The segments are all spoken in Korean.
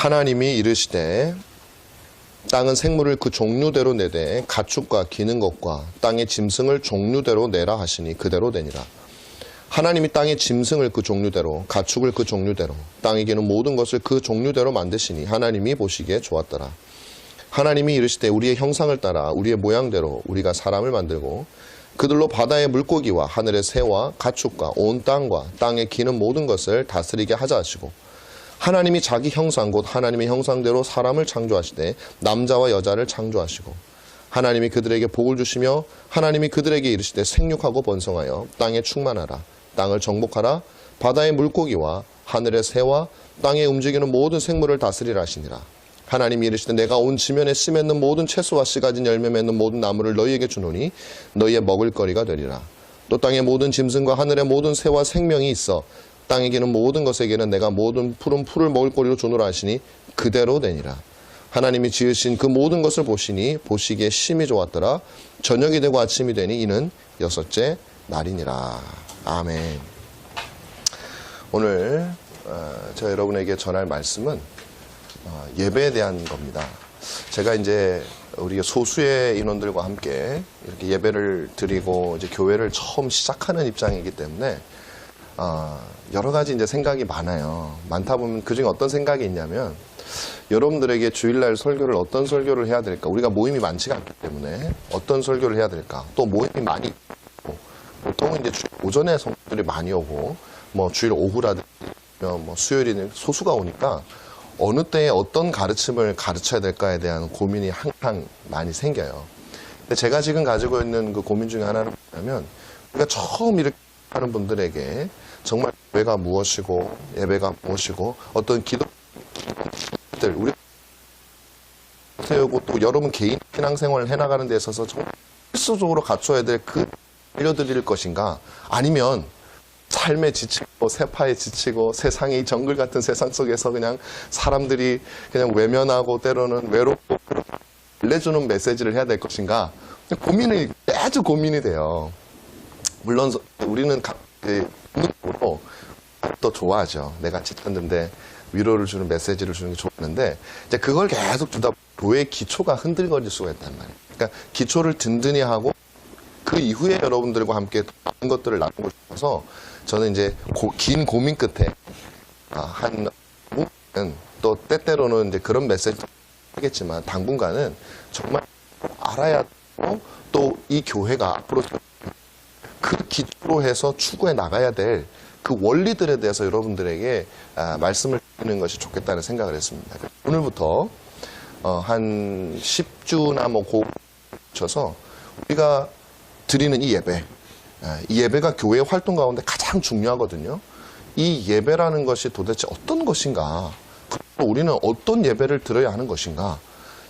하나님이 이르시되 땅은 생물을 그 종류대로 내되 가축과 기는 것과 땅의 짐승을 종류대로 내라 하시니 그대로 되니라. 하나님이 땅의 짐승을 그 종류대로 가축을 그 종류대로 땅에 기는 모든 것을 그 종류대로 만드시니 하나님이 보시기에 좋았더라. 하나님이 이르시되 우리의 형상을 따라 우리의 모양대로 우리가 사람을 만들고 그들로 바다의 물고기와 하늘의 새와 가축과 온 땅과 땅에 기는 모든 것을 다스리게 하자 하시고 하나님이 자기 형상 곧 하나님의 형상대로 사람을 창조하시되 남자와 여자를 창조하시고 하나님이 그들에게 복을 주시며 하나님이 그들에게 이르시되 생육하고 번성하여 땅에 충만하라. 땅을 정복하라. 바다의 물고기와 하늘의 새와 땅에 움직이는 모든 생물을 다스리라 하시니라. 하나님이 이르시되 내가 온 지면에 씨 맺는 모든 채소와 씨 가진 열매 맺는 모든 나무를 너희에게 주노니 너희의 먹을 거리가 되리라. 또 땅의 모든 짐승과 하늘의 모든 새와 생명이 있어 땅에 기는 모든 것에게는 내가 모든 푸른 풀을 먹을 거리로 주노라 하시니 그대로 되니라. 하나님이 지으신 그 모든 것을 보시니 보시기에 심히 좋았더라. 저녁이 되고 아침이 되니 이는 여섯째 날이니라. 아멘. 오늘 제가 여러분에게 전할 말씀은 예배에 대한 겁니다. 제가 이제 우리 소수의 인원들과 함께 이렇게 예배를 드리고 이제 교회를 처음 시작하는 입장이기 때문에 여러 가지 이제 생각이 많아요. 많다 보면 그중에 어떤 생각이 있냐면 여러분들에게 주일날 설교를 어떤 설교를 해야 될까? 우리가 모임이 많지가 않기 때문에 어떤 설교를 해야 될까? 또 모임이 많이 있고 보통은 이제 오전에 성도들이 많이 오고 뭐 주일 오후라든지 뭐 수요일에는 소수가 오니까 어느 때에 어떤 가르침을 가르쳐야 될까에 대한 고민이 항상 많이 생겨요. 근데 제가 지금 가지고 있는 그 고민 중에 하나는 뭐냐면 우리가 처음 이렇게 하는 분들에게 정말 예배가 무엇이고 예배가 무엇이고 어떤 기도들 우리 세우고 또 여러분 개인 신앙생활을 해나가는 데 있어서 정말 필수적으로 갖춰야 될 그 알려드릴 것인가 아니면 삶에 지치고 세파에 지치고 세상의 정글 같은 세상 속에서 그냥 사람들이 그냥 외면하고 때로는 외롭고 알려주는 메시지를 해야 될 것인가 아주 고민이 돼요. 물론 우리는 본능적으로 또 좋아하죠. 내가 지쳤는데 위로를 주는 메시지를 주는 게 좋았는데 이제 그걸 계속 주다 교회의 기초가 흔들거릴 수가 있단 말이에요. 그러니까 기초를 든든히 하고 그 이후에 여러분들과 함께 많은 것들을 나누고 싶어서 저는 이제 긴 고민 끝에 한 또 때때로는 이제 그런 메시지 하겠지만 당분간은 정말 알아야 하고 또 이 교회가 앞으로 그 기초로 해서 추구해 나가야 될 그 원리들에 대해서 여러분들에게 말씀을 드리는 것이 좋겠다는 생각을 했습니다. 오늘부터 한 10주나 뭐 고쳐서 우리가 드리는 이 예배가 교회의 활동 가운데 가장 중요하거든요. 이 예배라는 것이 도대체 어떤 것인가? 그리고 우리는 어떤 예배를 드려야 하는 것인가?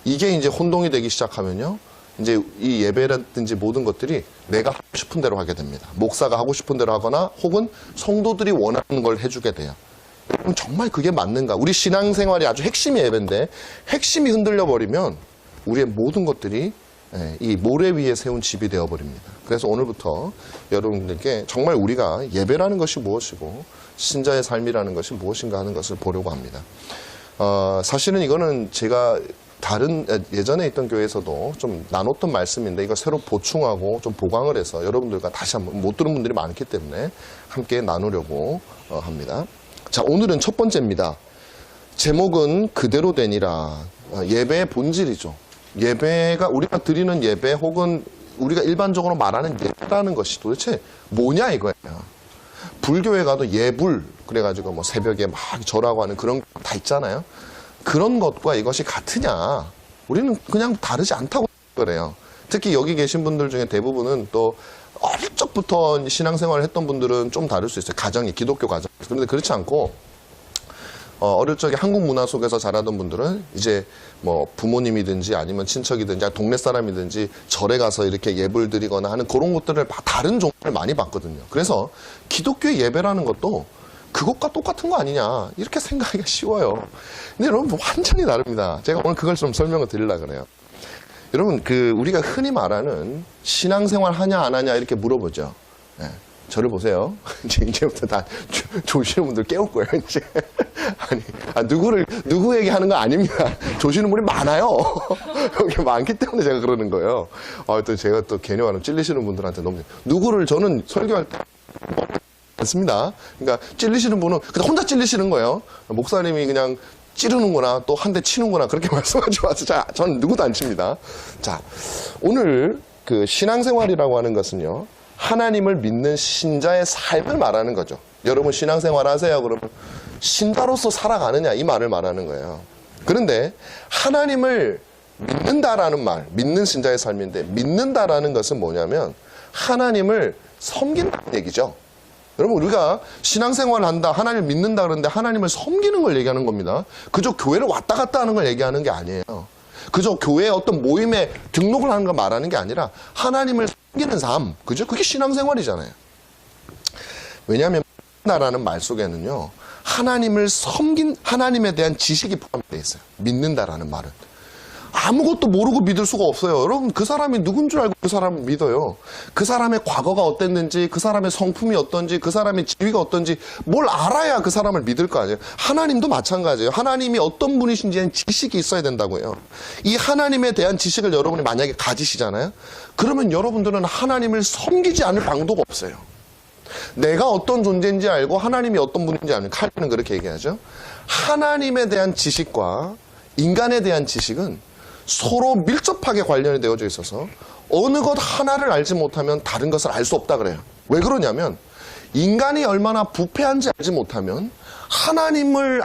이게 이제 혼동이 되기 시작하면요. 이제 이 예배라든지 모든 것들이 내가 하고 싶은 대로 하게 됩니다. 목사가 하고 싶은 대로 하거나 혹은 성도들이 원하는 걸 해주게 돼요. 그럼 정말 그게 맞는가? 우리 신앙생활이 아주 핵심이 예배인데 핵심이 흔들려 버리면 우리의 모든 것들이 이 모래 위에 세운 집이 되어버립니다. 그래서 오늘부터 여러분들께 정말 우리가 예배라는 것이 무엇이고 신자의 삶이라는 것이 무엇인가 하는 것을 보려고 합니다. 사실은 이거는 제가 예전에 있던 교회에서도 좀 나눴던 말씀인데 이거 새로 보충하고 좀 보강을 해서 여러분들과 다시 한번 못 들은 분들이 많기 때문에 함께 나누려고 합니다. 자, 오늘은 첫 번째입니다. 제목은 그대로 되니라. 예배의 본질이죠. 예배가 우리가 드리는 예배 혹은 우리가 일반적으로 말하는 예배라는 것이 도대체 뭐냐 이거예요. 불교에 가도 예불 그래가지고 뭐 새벽에 막 절하고 하는 그런 거 다 있잖아요. 그런 것과 이것이 같으냐? 우리는 그냥 다르지 않다고 그래요. 특히 여기 계신 분들 중에 대부분은 또 어릴 적부터 신앙생활을 했던 분들은 좀 다를 수 있어요. 가정이 기독교 가정. 그런데 그렇지 않고 어릴 적에 한국 문화 속에서 자라던 분들은 이제 뭐 부모님이든지 아니면 친척이든지 동네 사람이든지 절에 가서 이렇게 예불 드리거나 하는 그런 것들을 다른 종류를 많이 봤거든요. 그래서 기독교의 예배라는 것도 그것과 똑같은 거 아니냐 이렇게 생각하기가 쉬워요. 근데 여러분 완전히 다릅니다. 제가 오늘 그걸 좀 설명을 드리려고 그래요. 여러분 우리가 흔히 말하는 신앙생활 하냐 안 하냐 이렇게 물어보죠. 저를 보세요. 이제부터 다 조시는 분들 깨울 거예요, 이제. 누구에게 하는 거 아닙니다. 조시는 분이 많아요. 여기 많기 때문에 제가 그러는 거예요. 또 제가 또 개념하면 찔리시는 분들한테 너무, 누구를 저는 설교할 때, 않습니다. 그러니까 찔리시는 분은 그냥 혼자 찔리시는 거예요. 목사님이 그냥 찌르는구나, 또 한 대 치는구나, 그렇게 말씀하지 마세요. 자, 저는 누구도 안 칩니다. 자, 오늘 그 신앙생활이라고 하는 것은요, 하나님을 믿는 신자의 삶을 말하는 거죠. 여러분 신앙생활 하세요. 그러면 신자로서 살아가느냐, 이 말을 말하는 거예요. 그런데 하나님을 믿는다라는 말, 믿는 신자의 삶인데, 믿는다라는 것은 뭐냐면 하나님을 섬긴다는 얘기죠. 여러분 우리가 신앙생활을 한다, 하나님을 믿는다 그러는데 하나님을 섬기는 걸 얘기하는 겁니다. 그저 교회를 왔다 갔다 하는 걸 얘기하는 게 아니에요. 그저 교회에 어떤 모임에 등록을 하는 걸 말하는 게 아니라 하나님을 섬기는 삶, 그죠? 그게 신앙생활이잖아요. 왜냐하면 믿는다라는 말 속에는요, 하나님을 섬긴, 하나님에 대한 지식이 포함되어 있어요. 믿는다라는 말은. 아무것도 모르고 믿을 수가 없어요. 여러분 그 사람이 누군 줄 알고 그 사람을 믿어요. 그 사람의 과거가 어땠는지, 그 사람의 성품이 어떤지, 그 사람의 지위가 어떤지 뭘 알아야 그 사람을 믿을 거 아니에요. 하나님도 마찬가지예요. 하나님이 어떤 분이신지에 지식이 있어야 된다고요. 이 하나님에 대한 지식을 여러분이 만약에 가지시잖아요. 그러면 여러분들은 하나님을 섬기지 않을 방도가 없어요. 내가 어떤 존재인지 알고 하나님이 어떤 분인지 아는, 칼빈은 그렇게 얘기하죠. 하나님에 대한 지식과 인간에 대한 지식은 서로 밀접하게 관련이 되어져 있어서 어느 것 하나를 알지 못하면 다른 것을 알 수 없다 그래요. 왜 그러냐면 인간이 얼마나 부패한지 알지 못하면 하나님을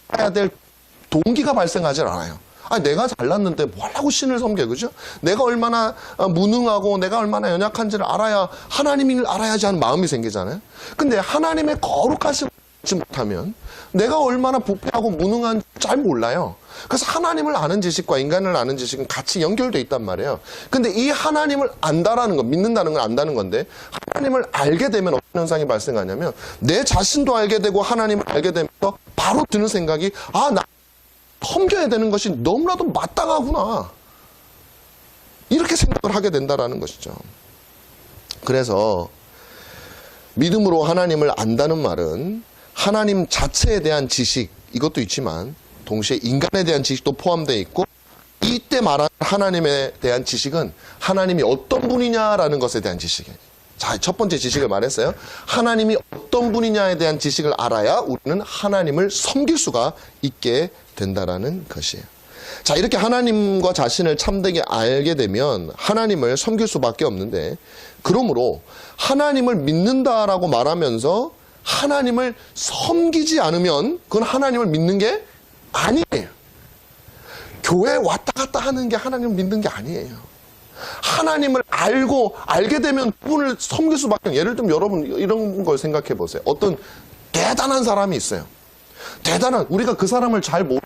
알아야 될 동기가 발생하지 않아요. 내가 잘났는데 뭐 하려고 신을 섬겨, 그죠? 내가 얼마나 무능하고 내가 얼마나 연약한지를 알아야 하나님을 알아야지 하는 마음이 생기잖아요. 근데 하나님의 거룩하심을 알지 못하면 내가 얼마나 부패하고 무능한지 잘 몰라요. 그래서 하나님을 아는 지식과 인간을 아는 지식은 같이 연결되어 있단 말이에요. 근데 이 하나님을 안다라는 건, 믿는다는 건 안다는 건데, 하나님을 알게 되면 어떤 현상이 발생하냐면 내 자신도 알게 되고 하나님을 알게 되면서 바로 드는 생각이, 나 섬겨야 되는 것이 너무나도 마땅하구나, 이렇게 생각을 하게 된다라는 것이죠. 그래서 믿음으로 하나님을 안다는 말은 하나님 자체에 대한 지식, 이것도 있지만 동시에 인간에 대한 지식도 포함되어 있고, 이때 말하는 하나님에 대한 지식은 하나님이 어떤 분이냐라는 것에 대한 지식이에요. 자, 첫 번째 지식을 말했어요. 하나님이 어떤 분이냐에 대한 지식을 알아야 우리는 하나님을 섬길 수가 있게 된다라는 것이에요. 자, 이렇게 하나님과 자신을 참되게 알게 되면 하나님을 섬길 수밖에 없는데, 그러므로 하나님을 믿는다라고 말하면서 하나님을 섬기지 않으면 그건 하나님을 믿는 게 아니에요. 교회에 왔다 갔다 하는 게 하나님을 믿는 게 아니에요. 하나님을 알게 되면 그분을 섬길 수밖에 없어요. 예를 들면 여러분 이런 걸 생각해 보세요. 어떤 대단한 사람이 있어요. 우리가 그 사람을 잘 뭐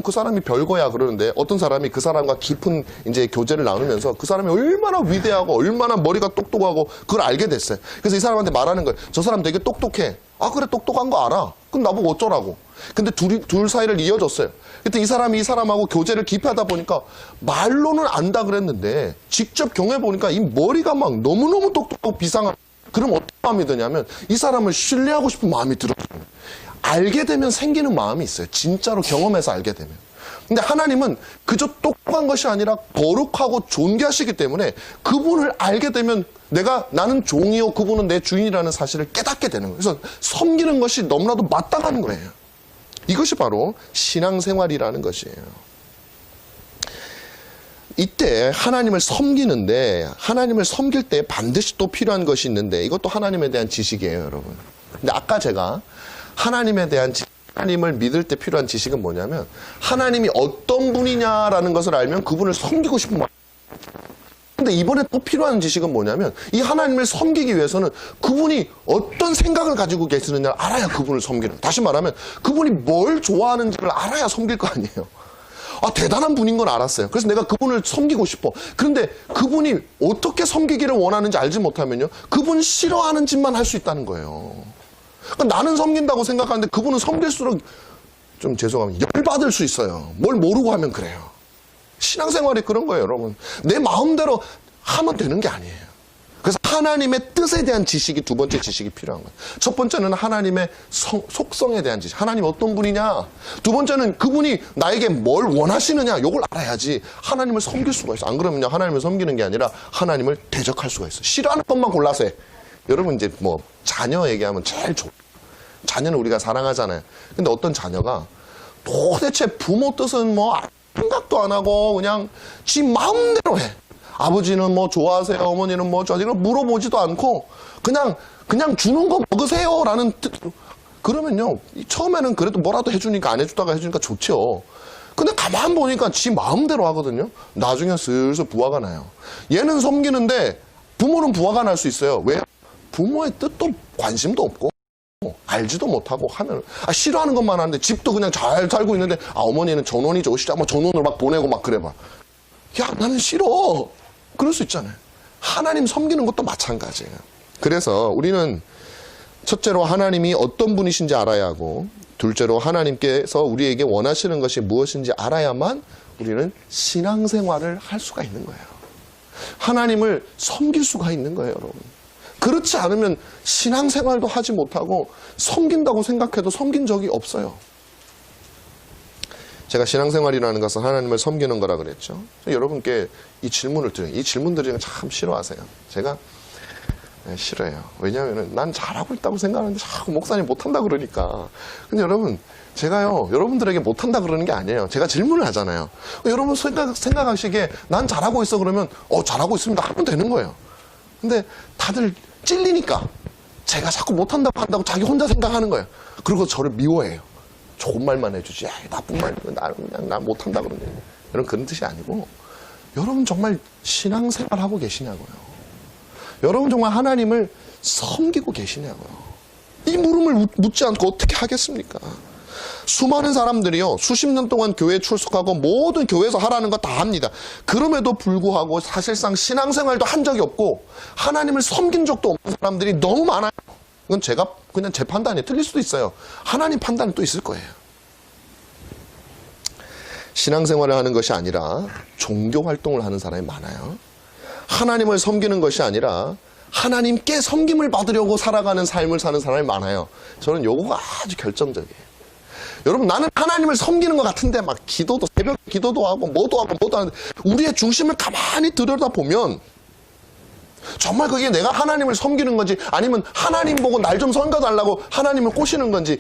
그 사람이 별거야 그러는데, 어떤 사람이 그 사람과 깊은 이제 교제를 나누면서 그 사람이 얼마나 위대하고 얼마나 머리가 똑똑하고 그걸 알게 됐어요. 그래서 이 사람한테 말하는 거예요. 저 사람 되게 똑똑해. 그래, 똑똑한 거 알아. 그럼 나보고 어쩌라고. 근데 둘 사이를 이어줬어요. 그때 이 사람하고 교제를 깊이 하다 보니까 말로는 안다 그랬는데 직접 경험해 보니까 이 머리가 막 너무너무 똑똑하고 비상한. 그럼 어떤 마음이 드냐면 이 사람을 신뢰하고 싶은 마음이 들어요. 알게 되면 생기는 마음이 있어요. 진짜로 경험해서 알게 되면. 근데 하나님은 그저 똑똑한 것이 아니라 거룩하고 존귀하시기 때문에 그분을 알게 되면 나는 종이요 그분은 내 주인이라는 사실을 깨닫게 되는 거예요. 그래서 섬기는 것이 너무나도 마땅한 거예요. 이것이 바로 신앙생활이라는 것이에요. 이때 하나님을 섬기는데, 하나님을 섬길 때 반드시 또 필요한 것이 있는데, 이것도 하나님에 대한 지식이에요, 여러분. 근데 아까 제가 하나님에 대한 하나님을 믿을 때 필요한 지식은 뭐냐면, 하나님이 어떤 분이냐라는 것을 알면 그분을 섬기고 싶은 마음. 근데 이번에 또 필요한 지식은 뭐냐면, 이 하나님을 섬기기 위해서는 그분이 어떤 생각을 가지고 계시느냐를 알아야 그분을 섬기는. 다시 말하면 그분이 뭘 좋아하는지를 알아야 섬길 거 아니에요. 대단한 분인 건 알았어요. 그래서 내가 그분을 섬기고 싶어. 그런데 그분이 어떻게 섬기기를 원하는지 알지 못하면요, 그분 싫어하는 짓만 할 수 있다는 거예요. 그러니까 나는 섬긴다고 생각하는데 그분은 섬길수록 좀 죄송합니다, 열받을 수 있어요. 뭘 모르고 하면 그래요. 신앙생활이 그런 거예요, 여러분. 내 마음대로 하면 되는 게 아니에요. 그래서 하나님의 뜻에 대한 지식이 두 번째 지식이 필요한 거예요. 첫 번째는 하나님의 속성에 대한 지식. 하나님 어떤 분이냐. 두 번째는 그분이 나에게 뭘 원하시느냐. 이걸 알아야지 하나님을 섬길 수가 있어. 안 그러면요, 하나님을 섬기는 게 아니라 하나님을 대적할 수가 있어. 싫어하는 것만 골라서 해. 여러분 이제 뭐 자녀 얘기하면 제일 좋아. 자녀는 우리가 사랑하잖아요. 근데 어떤 자녀가 도대체 부모 뜻은 뭐 생각도 안 하고 그냥 지 마음대로 해. 아버지는 뭐 좋아하세요? 어머니는 뭐 좋아하세요? 물어보지도 않고 그냥 주는 거 먹으세요 라는 뜻. 그러면요, 처음에는 그래도 뭐라도 해주니까 안 해주다가 해주니까 좋죠. 근데 가만 보니까 지 마음대로 하거든요. 나중에 슬슬 부화가 나요. 얘는 섬기는데 부모는 부화가 날 수 있어요. 왜? 부모의 뜻도 관심도 없고 알지도 못하고 하면 싫어하는 것만 하는데 집도 그냥 잘 살고 있는데 어머니는 전원이 좋으시죠? 뭐 전원을 막 보내고 막 그래봐. 야, 나는 싫어. 그럴 수 있잖아요. 하나님 섬기는 것도 마찬가지예요. 그래서 우리는 첫째로 하나님이 어떤 분이신지 알아야 하고, 둘째로 하나님께서 우리에게 원하시는 것이 무엇인지 알아야만 우리는 신앙생활을 할 수가 있는 거예요. 하나님을 섬길 수가 있는 거예요, 여러분. 그렇지 않으면 신앙생활도 하지 못하고 섬긴다고 생각해도 섬긴 적이 없어요. 제가 신앙생활이라는 것은 하나님을 섬기는 거라 그랬죠. 여러분께 이 질문을 드려요. 이 질문 드리는 거 참 싫어하세요. 제가 싫어해요. 왜냐하면 난 잘하고 있다고 생각하는데 자꾸 목사님 못한다 그러니까. 근데 여러분, 제가요, 여러분들에게 못한다 그러는 게 아니에요. 제가 질문을 하잖아요. 여러분 생각하시기에 난 잘하고 있어 그러면 잘하고 있습니다 하면 되는 거예요. 근데 다들 찔리니까 제가 자꾸 못한다고 한다고 자기 혼자 생각하는 거예요. 그리고 저를 미워해요. 좋은 말만 해주지. 나쁜 말, 나 못한다 그러는데. 여러분, 그런 뜻이 아니고, 여러분 정말 신앙생활 하고 계시냐고요. 여러분 정말 하나님을 섬기고 계시냐고요. 이 물음을 묻지 않고 어떻게 하겠습니까? 수많은 사람들이요, 수십 년 동안 교회에 출석하고 모든 교회에서 하라는 거 다 합니다. 그럼에도 불구하고 사실상 신앙생활도 한 적이 없고 하나님을 섬긴 적도 없는 사람들이 너무 많아요. 이건 제가 그냥 제 판단이 틀릴 수도 있어요. 하나님 판단은 또 있을 거예요. 신앙생활을 하는 것이 아니라 종교 활동을 하는 사람이 많아요. 하나님을 섬기는 것이 아니라 하나님께 섬김을 받으려고 살아가는 삶을 사는 사람이 많아요. 저는 요거가 아주 결정적이에요. 여러분, 나는 하나님을 섬기는 것 같은데 막 기도도, 새벽 기도도 하고 뭐도 하는데 우리의 중심을 가만히 들여다보면 정말 그게 내가 하나님을 섬기는 건지 아니면 하나님 보고 날 좀 섬겨달라고 하나님을 꼬시는 건지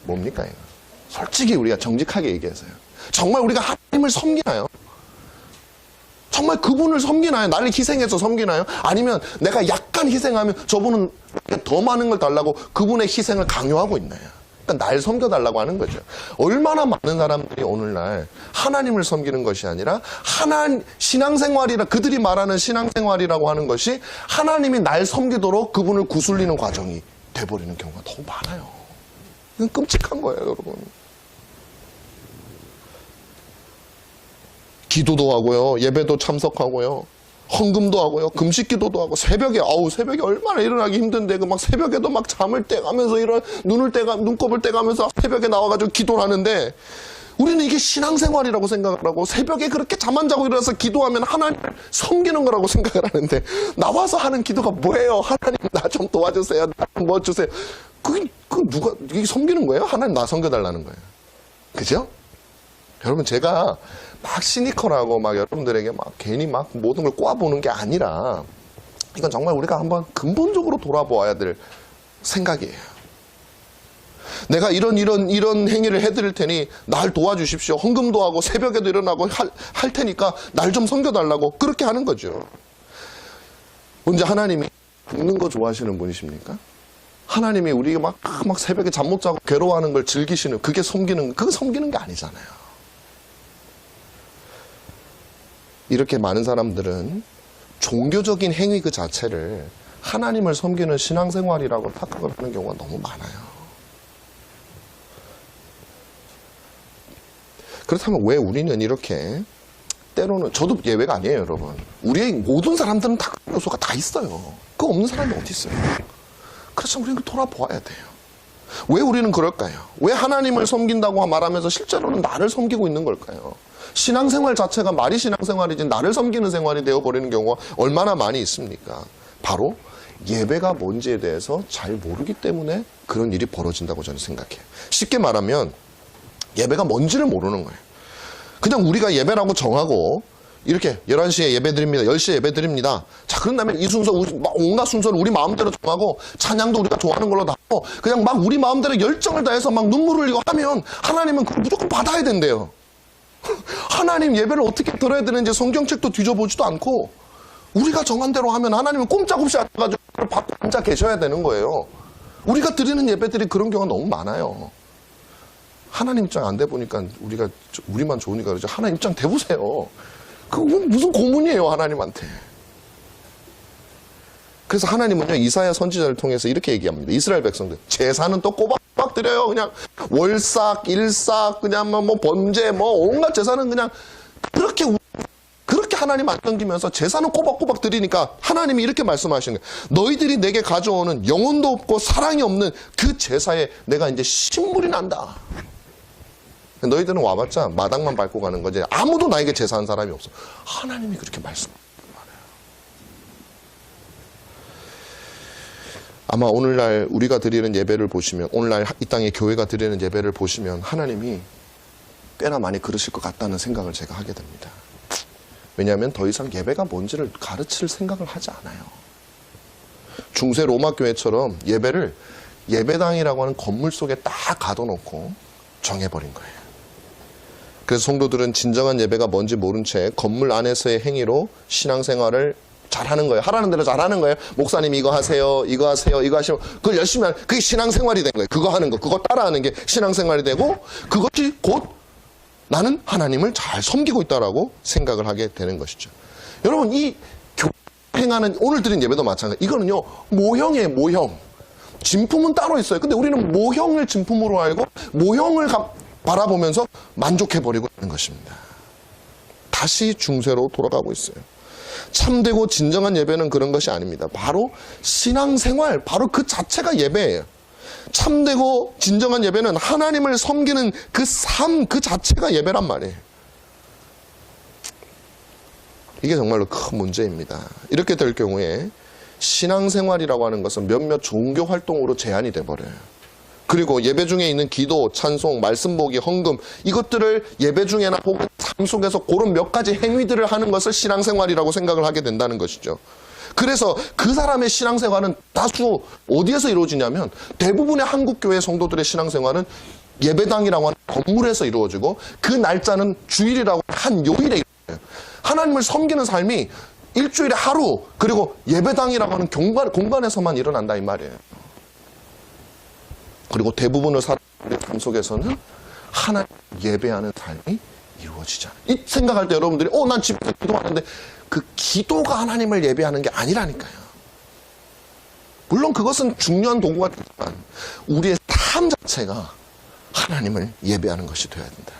뭡니까 이거? 솔직히 우리가 정직하게 얘기해서요. 정말 우리가 하나님을 섬기나요? 정말 그분을 섬기나요? 나를 희생해서 섬기나요? 아니면 내가 약간 희생하면 저분은 더 많은 걸 달라고 그분의 희생을 강요하고 있나요? 그러니까 날 섬겨달라고 하는 거죠. 얼마나 많은 사람들이 오늘날 하나님을 섬기는 것이 아니라 신앙생활이라 그들이 말하는 신앙생활이라고 하는 것이 하나님이 날 섬기도록 그분을 구슬리는 과정이 돼버리는 경우가 너무 많아요. 이건 끔찍한 거예요, 여러분. 기도도 하고요, 예배도 참석하고요, 헌금도 하고요, 금식기도도 하고, 새벽에 얼마나 일어나기 힘든데, 막 새벽에도 막 잠을 떼가면서 눈곱을 떼가면서 새벽에 나와가지고 기도를 하는데, 우리는 이게 신앙생활이라고 생각을 하고, 새벽에 그렇게 잠 안 자고 일어나서 기도하면 하나님을 섬기는 거라고 생각을 하는데, 나와서 하는 기도가 뭐예요? 하나님, 나 좀 도와주세요. 나 뭐 주세요. 이게 섬기는 거예요? 하나님 나 섬겨달라는 거예요. 그죠? 여러분, 제가 막 시니컬하고 막 여러분들에게 막 괜히 막 모든 걸 꼬아보는 게 아니라 이건 정말 우리가 한번 근본적으로 돌아보아야 될 생각이에요. 내가 이런 행위를 해드릴 테니 날 도와주십시오. 헌금도 하고 새벽에도 일어나고 할 테니까 날 좀 섬겨달라고 그렇게 하는 거죠. 언제 하나님이 죽는 거 좋아하시는 분이십니까? 하나님이 우리가 막 새벽에 잠 못 자고 괴로워하는 걸 즐기시는 그거 섬기는 게 아니잖아요. 이렇게 많은 사람들은 종교적인 행위 그 자체를 하나님을 섬기는 신앙생활이라고 착각을 하는 경우가 너무 많아요. 그렇다면 왜 우리는 이렇게 때로는 저도 예외가 아니에요, 여러분. 우리의 모든 사람들은 다 그런 요소가 다 있어요. 그거 없는 사람이 어디 있어요? 그래서 우리는 돌아보아야 돼요. 왜 우리는 그럴까요? 왜 하나님을 섬긴다고 말하면서 실제로는 나를 섬기고 있는 걸까요? 신앙생활 자체가 말이 신앙생활이지 나를 섬기는 생활이 되어버리는 경우가 얼마나 많이 있습니까? 바로 예배가 뭔지에 대해서 잘 모르기 때문에 그런 일이 벌어진다고 저는 생각해요. 쉽게 말하면 예배가 뭔지를 모르는 거예요. 그냥 우리가 예배라고 정하고 이렇게 11시에 예배 드립니다. 10시에 예배 드립니다. 자, 그런 다음에 이 순서, 온갖 순서를 우리 마음대로 정하고 찬양도 우리가 좋아하는 걸로 다 하고 그냥 막 우리 마음대로 열정을 다해서 막 눈물을 흘리고 하면 하나님은 그걸 무조건 받아야 된대요. 하나님 예배를 어떻게 들어야 되는지 성경책도 뒤져보지도 않고 우리가 정한 대로 하면 하나님은 꼼짝없이 앉아가지고 그걸 받고 앉아 계셔야 되는 거예요. 우리가 드리는 예배들이 그런 경우가 너무 많아요. 하나님 입장 안 돼 보니까 우리만 좋으니까 그러죠. 하나님 입장 돼 보세요. 그건 무슨 고문이에요, 하나님한테. 그래서 하나님은요, 이사야 선지자를 통해서 이렇게 얘기합니다. 이스라엘 백성들. 제사는 또 꼬박꼬박 드려요. 그냥 월삭, 일삭, 그냥 뭐 번제, 뭐 온갖 제사는 그냥 그렇게 하나님 안 넘기면서 제사는 꼬박꼬박 드리니까 하나님이 이렇게 말씀하시는 거예요. 너희들이 내게 가져오는 영혼도 없고 사랑이 없는 그 제사에 내가 이제 신물이 난다. 너희들은 와봤자 마당만 밟고 가는 거지 아무도 나에게 제사한 사람이 없어. 하나님이 그렇게 말씀하는 거예요. 아마 오늘날 우리가 드리는 예배를 보시면 오늘날 이 땅의 교회가 드리는 예배를 보시면 하나님이 꽤나 많이 그러실 것 같다는 생각을 제가 하게 됩니다. 왜냐하면 더 이상 예배가 뭔지를 가르칠 생각을 하지 않아요. 중세 로마 교회처럼 예배를 예배당이라고 하는 건물 속에 딱 가둬놓고 정해버린 거예요. 그래서 성도들은 진정한 예배가 뭔지 모른 채 건물 안에서의 행위로 신앙생활을 잘하는 거예요. 하라는 대로 잘하는 거예요. 목사님 이거 하세요, 이거 하세요, 이거 하시면 그걸 열심히 하면 그게 신앙생활이 된 거예요. 그거 하는 거, 그거 따라하는 게 신앙생활이 되고 그것이 곧 나는 하나님을 잘 섬기고 있다라고 생각을 하게 되는 것이죠. 여러분 이 행하는 오늘 드린 예배도 마찬가지. 이거는요 모형이에요. 모형. 진품은 따로 있어요. 근데 우리는 모형을 진품으로 알고 모형을 바라보면서 만족해버리고 있는 것입니다. 다시 중세로 돌아가고 있어요. 참되고 진정한 예배는 그런 것이 아닙니다. 바로 신앙생활, 바로 그 자체가 예배예요. 참되고 진정한 예배는 하나님을 섬기는 그 삶, 그 자체가 예배란 말이에요. 이게 정말로 큰 문제입니다. 이렇게 될 경우에 신앙생활이라고 하는 것은 몇몇 종교 활동으로 제한이 돼버려요. 그리고 예배 중에 있는 기도, 찬송, 말씀 보기, 헌금 이것들을 예배 중에나 혹은 삶 속에서 그런 몇 가지 행위들을 하는 것을 신앙생활이라고 생각을 하게 된다는 것이죠. 그래서 그 사람의 신앙생활은 다수 어디에서 이루어지냐면 대부분의 한국교회 성도들의 신앙생활은 예배당이라고 하는 건물에서 이루어지고 그 날짜는 주일이라고 한 요일에 이루어져요. 하나님을 섬기는 삶이 일주일에 하루 그리고 예배당이라고 하는 공간에서만 일어난다 이 말이에요. 그리고 대부분의 사람들의 삶 속에서는 하나님 예배하는 삶이 이루어지지 않아요. 이 생각할 때 여러분들이 난 집에서 기도하는데 그 기도가 하나님을 예배하는 게 아니라니까요. 물론 그것은 중요한 도구가 되지만 우리의 삶 자체가 하나님을 예배하는 것이 되어야 된다.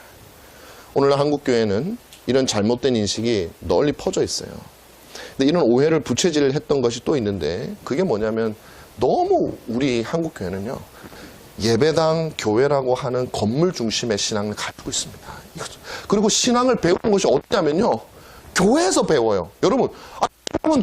오늘날 한국교회는 이런 잘못된 인식이 널리 퍼져 있어요. 근데 이런 오해를 부채질을 했던 것이 또 있는데 그게 뭐냐면 너무 우리 한국교회는요. 예배당, 교회라고 하는 건물 중심의 신앙을 가지고 있습니다. 그리고 신앙을 배우는 것이 어디냐면요. 교회에서 배워요. 여러분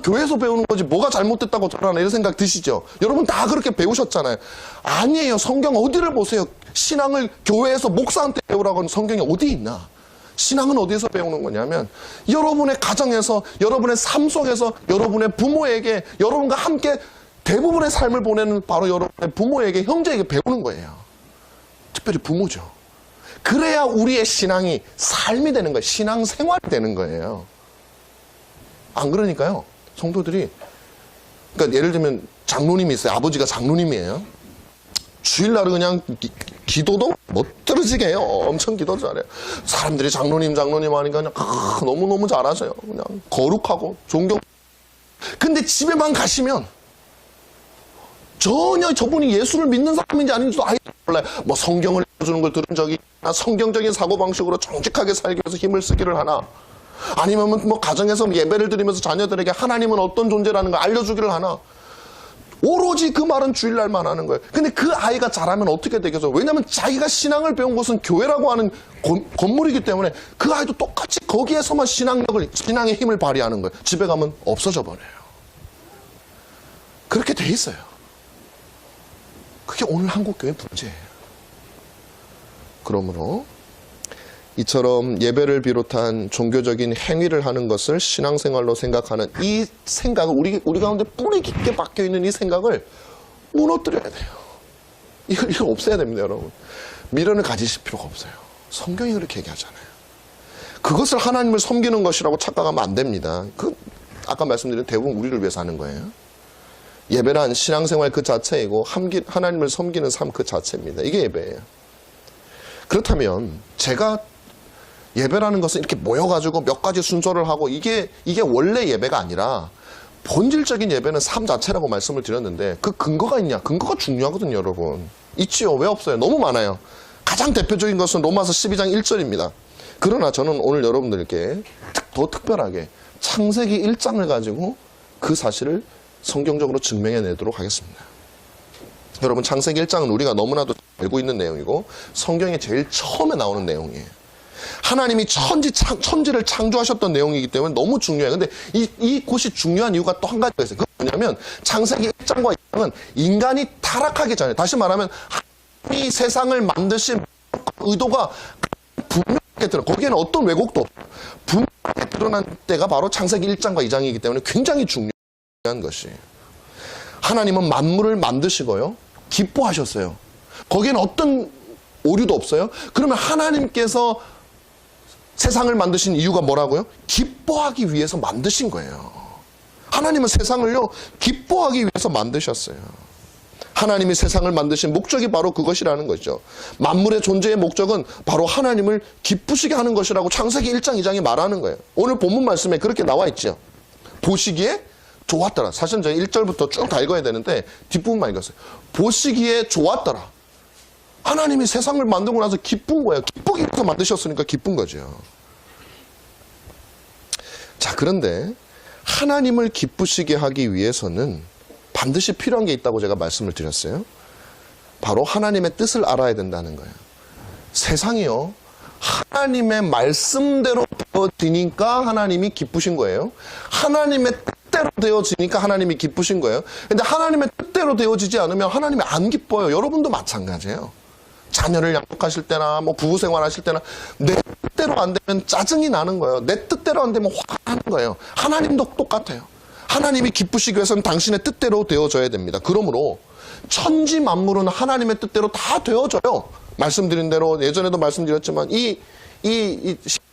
교회에서 배우는 거지 뭐가 잘못됐다고 저러나 이런 생각 드시죠? 여러분 다 그렇게 배우셨잖아요. 아니에요. 성경 어디를 보세요. 신앙을 교회에서 목사한테 배우라고 하는 성경이 어디 있나? 신앙은 어디에서 배우는 거냐면 여러분의 가정에서 여러분의 삶 속에서 여러분의 부모에게 여러분과 함께 대부분의 삶을 보내는 바로 여러분의 부모에게 형제에게 배우는 거예요. 특별히 부모죠. 그래야 우리의 신앙이 삶이 되는 거예요. 신앙생활이 되는 거예요. 안 그러니까요. 성도들이 그러니까 예를 들면 장로님이 있어요. 아버지가 장로님이에요. 주일날은 그냥 기도도 못 떨어지게 해요. 엄청 기도 잘해요. 사람들이 장로님 하니까 그냥 너무너무 잘하세요. 그냥 거룩하고 존경. 근데 집에만 가시면 전혀 저분이 예수를 믿는 사람인지 아닌지도 아예 몰라요. 뭐 성경을 읽어주는 걸 들은 적이 있나, 성경적인 사고방식으로 정직하게 살기 위해서 힘을 쓰기를 하나, 아니면 뭐 가정에서 예배를 드리면서 자녀들에게 하나님은 어떤 존재라는 걸 알려주기를 하나, 오로지 그 말은 주일날만 하는 거예요. 근데 그 아이가 자라면 어떻게 되겠어요? 왜냐하면 자기가 신앙을 배운 곳은 교회라고 하는 건물이기 때문에 그 아이도 똑같이 거기에서만 신앙의 힘을 발휘하는 거예요. 집에 가면 없어져 버려요. 그렇게 돼 있어요. 그게 오늘 한국교회 문제예요. 그러므로 이처럼 예배를 비롯한 종교적인 행위를 하는 것을 신앙생활로 생각하는 이 생각을 우리 가운데 뿌리 깊게 박혀있는 이 생각을 무너뜨려야 돼요. 이거 없애야 됩니다, 여러분. 미련을 가지실 필요가 없어요. 성경이 그렇게 얘기하잖아요. 그것을 하나님을 섬기는 것이라고 착각하면 안 됩니다. 아까 말씀드린 대부분 우리를 위해서 하는 거예요. 예배란 신앙생활 그 자체이고 하나님을 섬기는 삶 그 자체입니다. 이게 예배예요. 그렇다면 제가 예배라는 것은 이렇게 모여가지고 몇 가지 순서를 하고 이게 원래 예배가 아니라 본질적인 예배는 삶 자체라고 말씀을 드렸는데 그 근거가 있냐? 근거가 중요하거든요, 여러분. 있지요? 왜 없어요? 너무 많아요. 가장 대표적인 것은 로마서 12장 1절입니다. 그러나 저는 오늘 여러분들께 더 특별하게 창세기 1장을 가지고 그 사실을 성경적으로 증명해내도록 하겠습니다. 여러분, 창세기 1장은 우리가 너무나도 알고 있는 내용이고 성경에 제일 처음에 나오는 내용이에요. 하나님이 천지를 창조하셨던 내용이기 때문에 너무 중요해요. 근데 이 곳이 중요한 이유가 또 한 가지가 있어요. 그게 뭐냐면 창세기 1장과 2장은 인간이 타락하기 전에, 다시 말하면 하나님이 세상을 만드신 의도가 분명하게 드러나, 거기에는 어떤 왜곡도 없어요. 분명하게 드러난 때가 바로 창세기 1장과 2장이기 때문에 굉장히 중요한 것이에요. 하나님은 만물을 만드시고요, 기뻐하셨어요. 거기에는 어떤 오류도 없어요. 그러면 하나님께서 세상을 만드신 이유가 뭐라고요? 기뻐하기 위해서 만드신 거예요. 하나님은 세상을요, 기뻐하기 위해서 만드셨어요. 하나님이 세상을 만드신 목적이 바로 그것이라는 거죠. 만물의 존재의 목적은 바로 하나님을 기쁘시게 하는 것이라고 창세기 1장 2장이 말하는 거예요. 오늘 본문 말씀에 그렇게 나와 있죠. 보시기에 좋았더라. 사실 저희 1절부터 쭉 다 읽어야 되는데 뒷부분만 읽었어요. 보시기에 좋았더라. 하나님이 세상을 만들고 나서 기쁜 거예요. 기쁘기 위해서 만드셨으니까 기쁜 거죠. 자, 그런데 하나님을 기쁘시게 하기 위해서는 반드시 필요한 게 있다고 제가 말씀을 드렸어요. 바로 하나님의 뜻을 알아야 된다는 거예요. 세상이요, 하나님의 말씀대로 되어지니까 하나님이 기쁘신 거예요. 하나님의 뜻대로 되어지니까 하나님이 기쁘신 거예요. 근데 하나님의 뜻대로 되어지지 않으면 하나님이 안 기뻐요. 여러분도 마찬가지예요. 자녀를 양육하실 때나 부부 생활하실 때나 내 뜻대로 안 되면 짜증이 나는 거예요. 내 뜻대로 안 되면 화가 나는 거예요. 하나님도 똑같아요. 하나님이 기쁘시기 위해서는 당신의 뜻대로 되어져야 됩니다. 그러므로 천지 만물은 하나님의 뜻대로 다 되어져요. 말씀드린 대로 예전에도 말씀드렸지만 이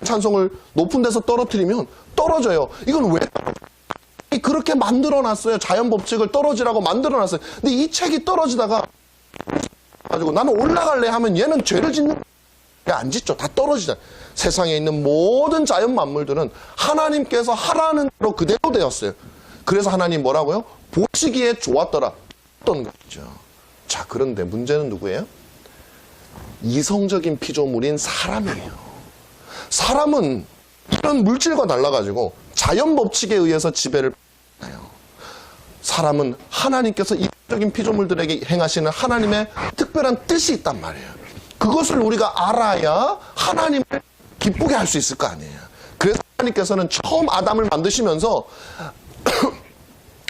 찬송을 높은 데서 떨어뜨리면 떨어져요. 이건 왜 떨어져요? 그렇게 만들어놨어요. 자연 법칙을 떨어지라고 만들어놨어요. 근데 이 책이 떨어지다가 가지고 나는 올라갈래 하면 얘는 죄를 짓는 안 짓죠. 다 떨어지잖아요. 세상에 있는 모든 자연 만물들은 하나님께서 하라는 대로 그대로 되었어요. 그래서 하나님 뭐라고요? 보시기에 좋았더라. 어떤 거죠. 자, 그런데 문제는 누구예요? 이성적인 피조물인 사람이에요. 사람은 이런 물질과 달라가지고 자연 법칙에 의해서 지배를 받아요. 사람은 하나님께서 이성적인 피조물들에게 행하시는 하나님의 특별한 뜻이 있단 말이에요. 그것을 우리가 알아야 하나님을 기쁘게 할 수 있을 거 아니에요. 그래서 하나님께서는 처음 아담을 만드시면서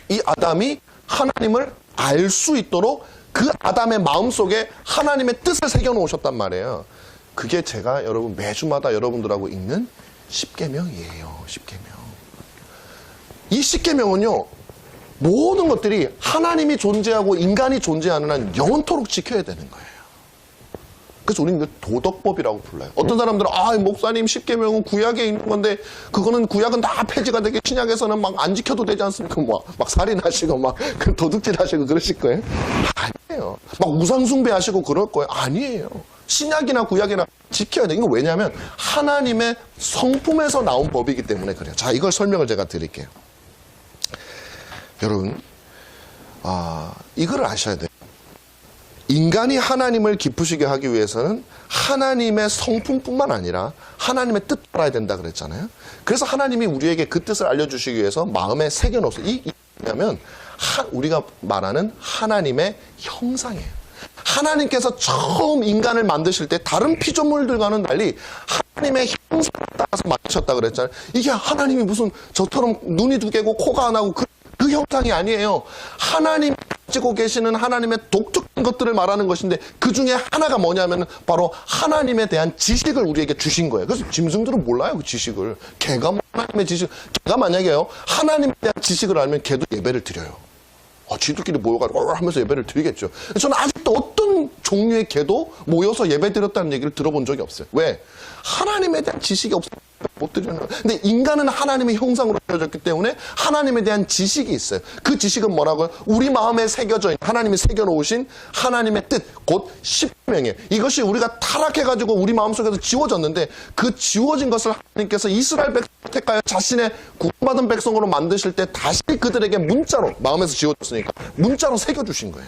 이 아담이 하나님을 알 수 있도록 그 아담의 마음속에 하나님의 뜻을 새겨놓으셨단 말이에요. 그게 제가 여러분 매주마다 여러분들하고 읽는 십계명이에요. 십계명. 이 십계명은요, 모든 것들이 하나님이 존재하고 인간이 존재하는 한 영원토록 지켜야 되는 거예요. 그래서 우리는 도덕법이라고 불러요. 어떤 사람들은 목사님 십계명은 구약에 있는 건데 그거는 구약은 다 폐지가 되게 신약에서는 막 안 지켜도 되지 않습니까? 막 살인하시고 막 도둑질하시고 그러실 거예요? 아니에요. 막 우상숭배하시고 그럴 거예요? 아니에요. 신약이나 구약이나 지켜야 돼. 이거 왜냐하면 하나님의 성품에서 나온 법이기 때문에 그래요. 자, 이걸 설명을 제가 드릴게요. 여러분, 이걸 아셔야 돼요. 인간이 하나님을 기쁘시게 하기 위해서는 하나님의 성품뿐만 아니라 하나님의 뜻을 알아야 된다 그랬잖아요. 그래서 하나님이 우리에게 그 뜻을 알려주시기 위해서 마음에 새겨놓았어요. 뭐냐면 우리가 말하는 하나님의 형상이에요. 하나님께서 처음 인간을 만드실 때 다른 피조물들과는 달리 하나님의 형상에 따라서 만드셨다 그랬잖아요. 이게 하나님이 무슨 저처럼 눈이 두 개고 코가 하나고 그 형상이 아니에요. 하나님 가지고 계시는 하나님의 독특한 것들을 말하는 것인데 그 중에 하나가 뭐냐면 바로 하나님에 대한 지식을 우리에게 주신 거예요. 그래서 짐승들은 몰라요, 그 지식을. 개가 하나님의 지식, 개가 만약에요 하나님에 대한 지식을 알면 개도 예배를 드려요. 지들끼리 모여가지고 하면서 예배를 드리겠죠. 저는 아직도 어떤 종류의 개도 모여서 예배 드렸다는 얘기를 들어본 적이 없어요. 왜? 하나님에 대한 지식이 없어서 못 드리는 거예요. 근데 인간은 하나님의 형상으로 되어졌기 때문에 하나님에 대한 지식이 있어요. 그 지식은 뭐라고요? 우리 마음에 새겨져 있는 하나님이 새겨놓으신 하나님의 뜻, 곧 십계명이에요. 이것이 우리가 타락해가지고 우리 마음속에서 지워졌는데 그 지워진 것을 하나님께서 이스라엘 백성을 택하여 자신의 구원받은 백성으로 만드실 때 다시 그들에게 문자로, 마음에서 지워졌으니까 문자로 새겨주신 거예요.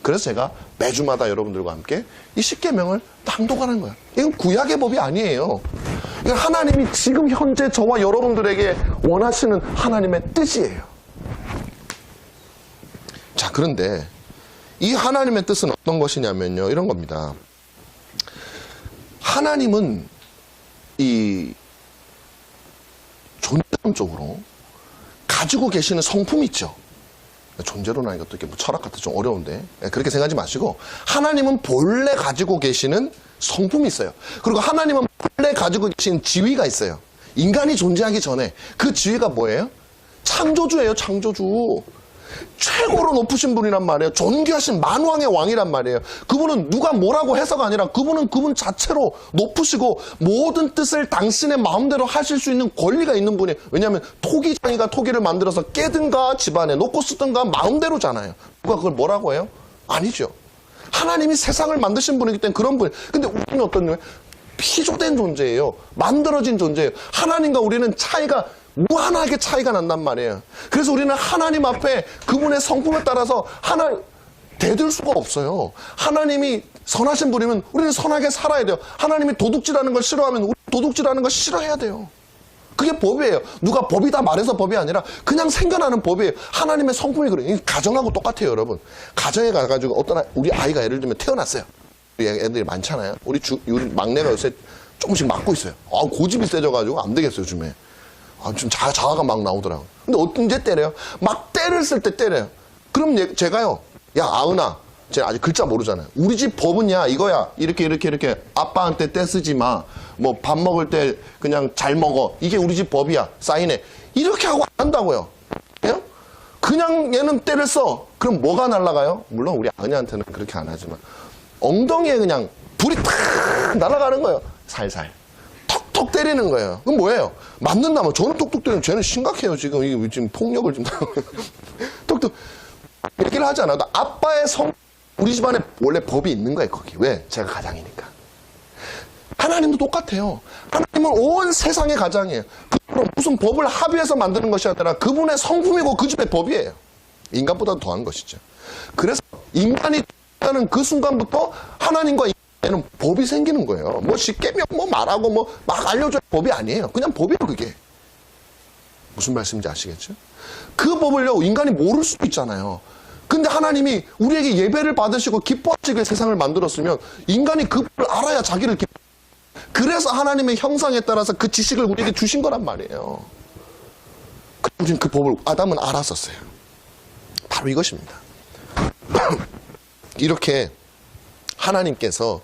그래서 제가 매주마다 여러분들과 함께 이 십계명을 낭독하는 거예요. 이건 구약의 법이 아니에요. 이건 하나님이 지금 현재 저와 여러분들에게 원하시는 하나님의 뜻이에요. 자, 그런데 이 하나님의 뜻은 어떤 것이냐면요, 이런 겁니다. 하나님은 이 존재론적으로 가지고 계시는 성품이 있죠. 존재론하는 것도 이렇게 뭐 철학 같아 좀 어려운데 그렇게 생각하지 마시고 하나님은 본래 가지고 계시는 성품이 있어요. 그리고 하나님은 본래 가지고 계신 지위가 있어요. 인간이 존재하기 전에 그 지위가 뭐예요? 창조주예요. 창조주. 최고로 높으신 분이란 말이에요. 존귀하신 만왕의 왕이란 말이에요. 그분은 누가 뭐라고 해서가 아니라 그분은 그분 자체로 높으시고 모든 뜻을 당신의 마음대로 하실 수 있는 권리가 있는 분이에요. 왜냐하면 토기장이가 토기를 만들어서 깨든가 집안에 놓고 쓰든가 마음대로잖아요. 누가 그걸 뭐라고 해요? 아니죠. 하나님이 세상을 만드신 분이기 때문에 그런 분이에요. 근데 우리는 어떤 거예요? 피조된 존재예요. 만들어진 존재예요. 하나님과 우리는 차이가 무한하게 차이가 난단 말이에요. 그래서 우리는 하나님 앞에 그분의 성품에 따라서 대들 수가 없어요. 하나님이 선하신 분이면 우리는 선하게 살아야 돼요. 하나님이 도둑질하는 걸 싫어하면 우리 도둑질하는 걸 싫어해야 돼요. 그게 법이에요. 누가 법이다 말해서 법이 아니라 그냥 생겨나는 법이에요. 하나님의 성품이 그래요. 가정하고 똑같아요, 여러분. 가정에 가가지고 우리 아이가 예를 들면 태어났어요. 우리 애들이 많잖아요. 우리 막내가 요새 조금씩 맞고 있어요. 고집이 세져가지고 안 되겠어요, 요즘에. 좀 자아가 막 나오더라고요. 근데 언제 때려요? 막 때를 쓸 때 때려요. 그럼 제가요, 야, 아은아, 쟤 아직 글자 모르잖아요. 우리 집 법은 이거야. 이렇게 아빠한테 떼 쓰지 마. 뭐 밥 먹을 때 그냥 잘 먹어. 이게 우리 집 법이야. 사인해. 이렇게 하고 안 한다고요. 그냥 얘는 때를 써. 그럼 뭐가 날아가요? 물론 우리 아은이한테는 그렇게 안 하지만 엉덩이에 그냥 불이 탁 날아가는 거예요. 살살. 톡 때리는 거예요. 그럼 뭐예요? 맞는다면 저는 톡톡 때리면 쟤는 심각해요. 지금 폭력을 좀 톡톡 얘기를 하지 않아도 아빠의 우리 집안에 원래 법이 있는 거예요. 거기 왜? 제가 가장이니까. 하나님도 똑같아요. 하나님은 온 세상의 가장이에요. 그럼 무슨 법을 합의해서 만드는 것이 아니라 그분의 성품이고 그 집의 법이에요. 인간보다 더한 것이죠. 그래서 인간이 하는 그 순간부터 하나님과 는 법이 생기는 거예요. 뭐 십계명 뭐 말하고 뭐 막 알려줘야 법이 아니에요. 그냥 법이에요, 그게. 무슨 말씀인지 아시겠죠? 그 법을요, 인간이 모를 수도 있잖아요. 근데 하나님이 우리에게 예배를 받으시고 기뻐하시게 세상을 만들었으면 인간이 그 법을 알아야 자기를 그래서 하나님의 형상에 따라서 그 지식을 우리에게 주신 거란 말이에요. 우리는 그 법을 아담은 알았었어요. 바로 이것입니다. 이렇게 하나님께서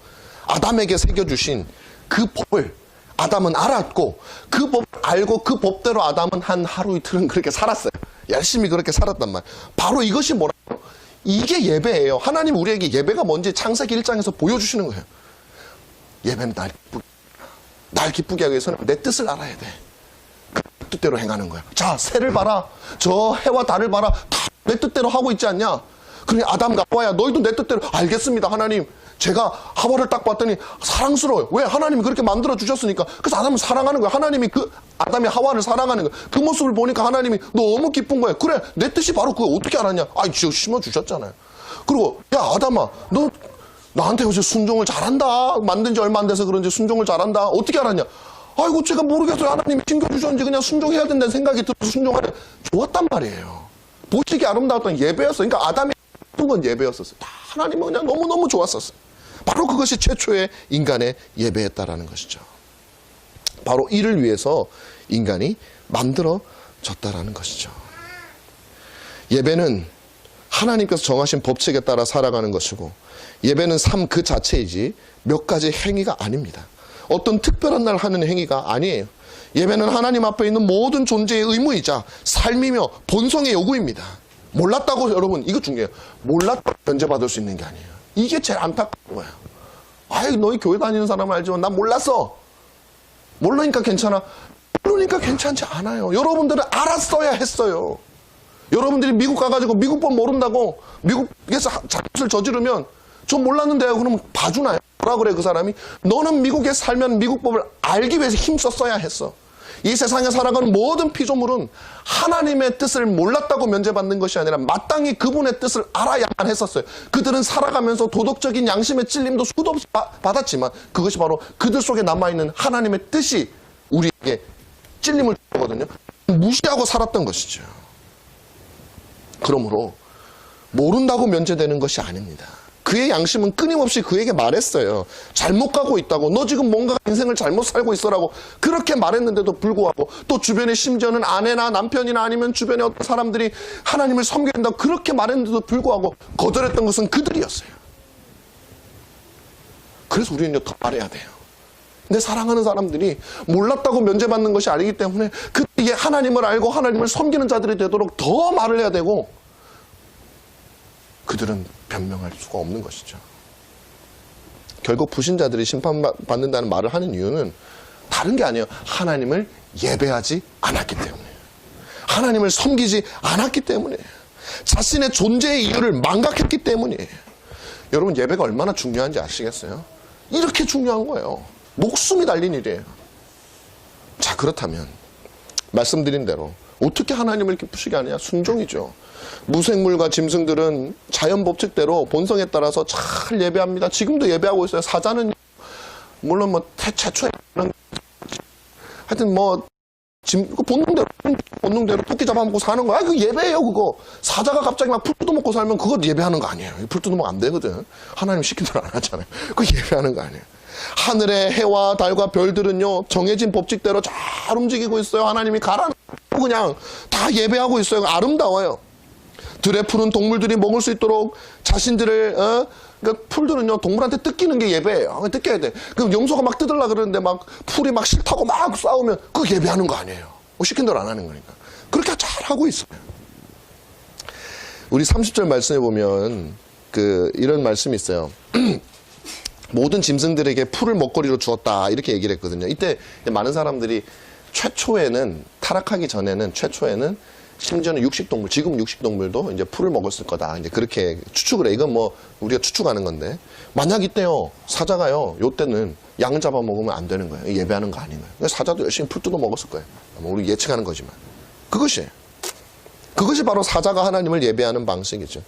아담에게 새겨주신 그 법을 아담은 알았고 그 법을 알고 그 법대로 아담은 한 하루 이틀은 그렇게 살았어요. 열심히 그렇게 살았단 말이에요. 바로 이것이 뭐라고? 이게 예배예요. 하나님 우리에게 예배가 뭔지 창세기 1장에서 보여주시는 거예요. 예배는 날 기쁘게 하기 위해서는 내 뜻을 알아야 돼. 그 뜻대로 행하는 거야. 자, 새를 봐라. 저 해와 달을 봐라. 다 내 뜻대로 하고 있지 않냐? 그러니 아담과 하와야 너희도 내 뜻대로 알겠습니다. 하나님. 제가 하와를 딱 봤더니 사랑스러워요. 왜? 하나님이 그렇게 만들어 주셨으니까. 그래서 아담을 사랑하는 거야. 하나님이 아담이 하와를 사랑하는 거야. 그 모습을 보니까 하나님이 너무 기쁜 거야. 그래, 내 뜻이 바로 그거 어떻게 알았냐? 지금 심어 주셨잖아요. 그리고 야, 아담아, 너 나한테 요새 순종을 잘한다. 만든 지 얼마 안 돼서 그런지 순종을 잘한다. 어떻게 알았냐? 아이고, 제가 모르겠어요. 하나님이 챙겨주셨는지 그냥 순종해야 된다는 생각이 들어서 순종하래. 좋았단 말이에요. 보시기 아름다웠던 예배였어요. 그러니까 아담이 했던 건 예배였었어요. 다 하나님은 그냥 너무너무 좋았었어요. 바로 그것이 최초의 인간의 예배였다라는 것이죠. 바로 이를 위해서 인간이 만들어졌다라는 것이죠. 예배는 하나님께서 정하신 법칙에 따라 살아가는 것이고, 예배는 삶 그 자체이지 몇 가지 행위가 아닙니다. 어떤 특별한 날 하는 행위가 아니에요. 예배는 하나님 앞에 있는 모든 존재의 의무이자 삶이며 본성의 요구입니다. 몰랐다고 여러분, 이거 중요해요. 몰랐다고 면제받을 수 있는 게 아니에요. 이게 제일 안타까운 거예요. 아이, 너희 교회 다니는 사람은 알지만 난 몰랐어. 모르니까 괜찮아. 모르니까 괜찮지 않아요. 여러분들은 알았어야 했어요. 여러분들이 미국 가가지고 미국법 모른다고 미국에서 잘못을 저지르면 저 몰랐는데요. 그러면 봐주나요? 뭐라 그래 그 사람이? 너는 미국에 살면 미국법을 알기 위해서 힘썼어야 했어. 이 세상에 살아가는 모든 피조물은 하나님의 뜻을 몰랐다고 면제받는 것이 아니라 마땅히 그분의 뜻을 알아야만 했었어요. 그들은 살아가면서 도덕적인 양심의 찔림도 수도 없이 받았지만 그것이 바로 그들 속에 남아있는 하나님의 뜻이 우리에게 찔림을 주거든요. 무시하고 살았던 것이죠. 그러므로 모른다고 면제되는 것이 아닙니다. 그의 양심은 끊임없이 그에게 말했어요. 잘못 가고 있다고. 너 지금 뭔가 인생을 잘못 살고 있어라고 그렇게 말했는데도 불구하고, 또 주변에 심지어는 아내나 남편이나 아니면 주변에 어떤 사람들이 하나님을 섬겨야 된다고 그렇게 말했는데도 불구하고 거절했던 것은 그들이었어요. 그래서 우리는 더 말해야 돼요. 내 사랑하는 사람들이 몰랐다고 면제받는 것이 아니기 때문에 그들이 하나님을 알고 하나님을 섬기는 자들이 되도록 더 말을 해야 되고, 그들은 변명할 수가 없는 것이죠. 결국 불신자들이 심판받는다는 말을 하는 이유는 다른 게 아니에요. 하나님을 예배하지 않았기 때문이에요. 하나님을 섬기지 않았기 때문이에요. 자신의 존재의 이유를 망각했기 때문이에요. 여러분, 예배가 얼마나 중요한지 아시겠어요? 이렇게 중요한 거예요. 목숨이 달린 일이에요. 자, 그렇다면 말씀드린 대로 어떻게 하나님을 기쁘시게 하느냐? 순종이죠. 무생물과 짐승들은 자연 법칙대로 본성에 따라서 잘 예배합니다. 지금도 예배하고 있어요. 사자는 물론 뭐 최초에 하여튼 뭐 본능대로 토끼 잡아먹고 사는 거야. 그 예배예요, 그거. 사자가 갑자기 막 풀 뜯어먹고 살면 그거 예배하는 거 아니에요. 풀 뜯어먹으면 안 되거든. 하나님 시킨 대로 안 하잖아요. 그거 예배하는 거 아니에요. 하늘의 해와 달과 별들은요, 정해진 법칙대로 잘 움직이고 있어요. 하나님이 가라놓고 그냥 다 예배하고 있어요. 아름다워요. 들에 푸른 동물들이 먹을 수 있도록 자신들을, 그러니까 풀들은요, 동물한테 뜯기는 게 예배예요. 뜯겨야 돼. 그럼 염소가 막 뜯으려고 그러는데 막 풀이 막 싫다고 막 싸우면 그거 예배하는 거 아니에요. 시킨 대로 안 하는 거니까. 그렇게 잘 하고 있어요. 우리 30절 말씀에 보면 이런 말씀이 있어요. 모든 짐승들에게 풀을 먹거리로 주었다, 이렇게 얘기를 했거든요. 이때 많은 사람들이 타락하기 전에는 심지어는 육식동물, 지금 육식동물도 이제 풀을 먹었을 거다, 이제 그렇게 추측을 해. 이건 뭐 우리가 추측하는 건데, 만약 이때요, 사자가요, 요때는 양 잡아먹으면 안 되는 거예요. 예배하는 거 아닌 거예요. 사자도 열심히 풀 뜯어 먹었을 거예요. 우리 예측하는 거지만. 그것이 바로 사자가 하나님을 예배하는 방식이죠.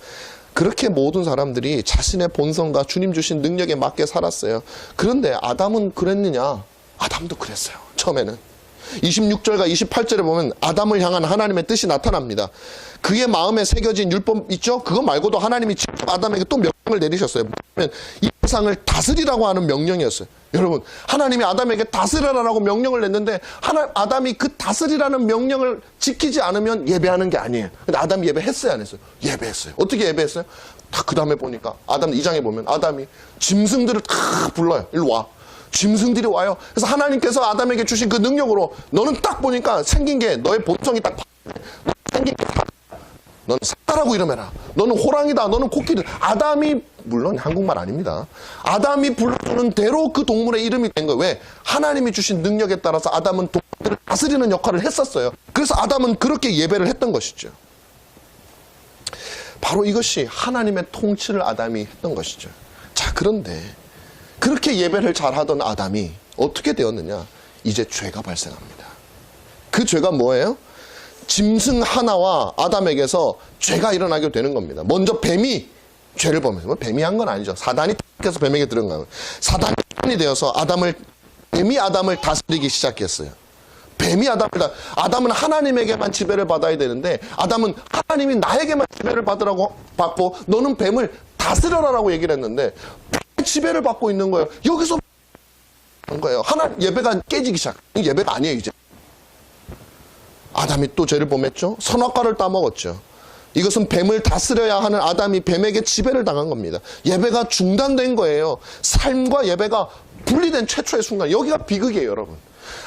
그렇게 모든 사람들이 자신의 본성과 주님 주신 능력에 맞게 살았어요. 그런데 아담은 그랬느냐? 아담도 그랬어요. 처음에는. 26절과 28절에 보면 아담을 향한 하나님의 뜻이 나타납니다. 그의 마음에 새겨진 율법 있죠? 그거 말고도 하나님이 직접 아담에게 또 명령을 내리셨어요. 이 세상을 다스리라고 하는 명령이었어요. 여러분, 하나님이 아담에게 다스리라고 명령을 냈는데 아담이 그 다스리라는 명령을 지키지 않으면 예배하는 게 아니에요. 근데 아담이 예배했어요, 안 했어요? 예배했어요. 어떻게 예배했어요? 그 다음에 보니까 아담 2장에 보면 아담이 짐승들을 다 불러요. 일로 와. 짐승들이 와요. 그래서 하나님께서 아담에게 주신 그 능력으로 너는 딱 보니까 생긴 게 너의 본성이 딱 생긴 게 너는 사자라고 이름해라. 너는 호랑이다. 너는 코끼리. 아담이, 물론 한국말 아닙니다. 아담이 불러주는 대로 그 동물의 이름이 된 거예요. 왜? 하나님이 주신 능력에 따라서 아담은 동물들을 다스리는 역할을 했었어요. 그래서 아담은 그렇게 예배를 했던 것이죠. 바로 이것이 하나님의 통치를 아담이 했던 것이죠. 자, 그런데 그렇게 예배를 잘하던 아담이 어떻게 되었느냐? 이제 죄가 발생합니다. 그 죄가 뭐예요? 짐승 하나와 아담에게서 죄가 일어나게 되는 겁니다. 먼저 뱀이 죄를 범했어요. 뱀이 한 건 아니죠. 사단이 해서 뱀에게 들어간 거예요. 사단이 되어서 뱀이 아담을 다스리기 시작했어요. 뱀이 아담은 하나님에게만 지배를 받아야 되는데 아담은 하나님이 나에게만 지배를 받고 너는 뱀을 다스려라라고 얘기를 했는데 지배를 받고 있는 거예요. 여기서 거예요. 예배가 깨지기 시작. 예배가 아니에요 이제. 아담이 또 죄를 범했죠. 선악과를 따먹었죠. 이것은 뱀을 다스려야 하는 아담이 뱀에게 지배를 당한 겁니다. 예배가 중단된 거예요. 삶과 예배가 분리된 최초의 순간. 여기가 비극이에요, 여러분.